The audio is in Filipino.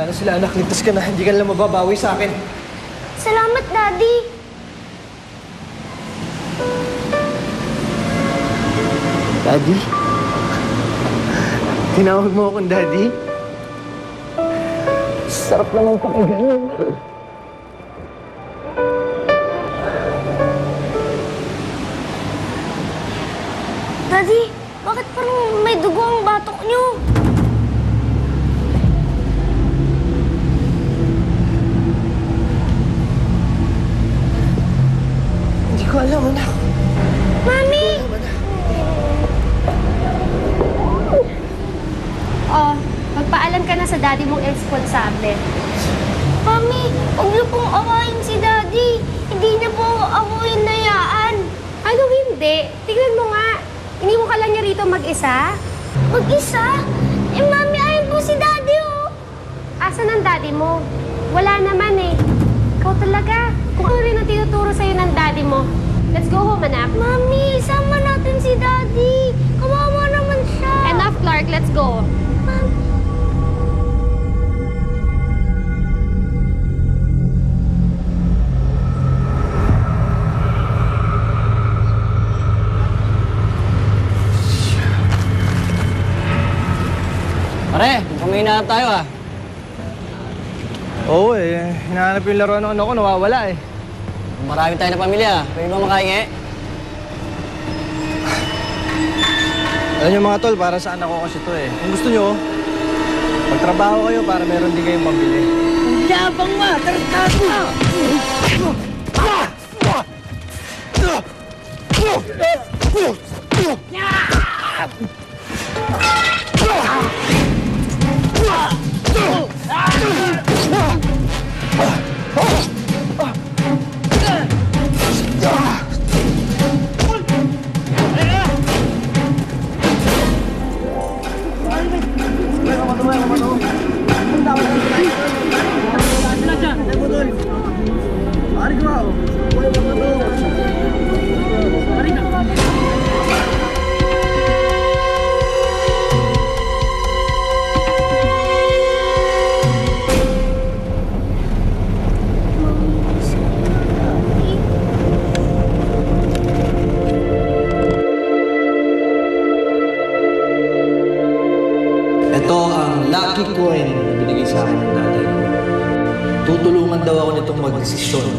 na sila, anak. Ligtas ka na. Hindi ka lang mababawi sa akin. Salamat, Daddy. Daddy? Tinawag mo akong Daddy? Sarap naman pakinggan. Daddy, bakit parang may dugo ang batok niyo? Hindi ko alam, anak. Mami! Oh, magpaalam ka na sa daddy mong irresponsable. Mami, huwag niyo pong awayin si Daddy. Hindi niya po ako hinayaan. Ano hindi? Tignan mo nga. Iniwan ka lang niya rito mag-isa? Mag-isa? Eh, Mami, ayun po si Daddy, oh. Asan ang daddy mo? Wala naman eh. Ikaw talaga. Kung ano rin ang tinuturo sa'yo ng daddy mo. Let's go home, anak. Mami, sama natin si Daddy. Kawawa naman siya. Enough, Clark. Let's go. Mami. Pare, mukhang may hinahanap tayo ah. Oo eh. Hinahanap yung laro ng ano ko, nawawala eh. Marami tayo na pamilya. Pwede ba makahingi? Alam niyo mga tol, para saan ako kasi to eh. Kung gusto niyo, magtrabaho kayo para meron din kayong pambili. Yabang ma! Tarantado mo! Ito ang lucky coin na binigay sa akin ng nanay. Tutulungan daw ako nitong magdesisyon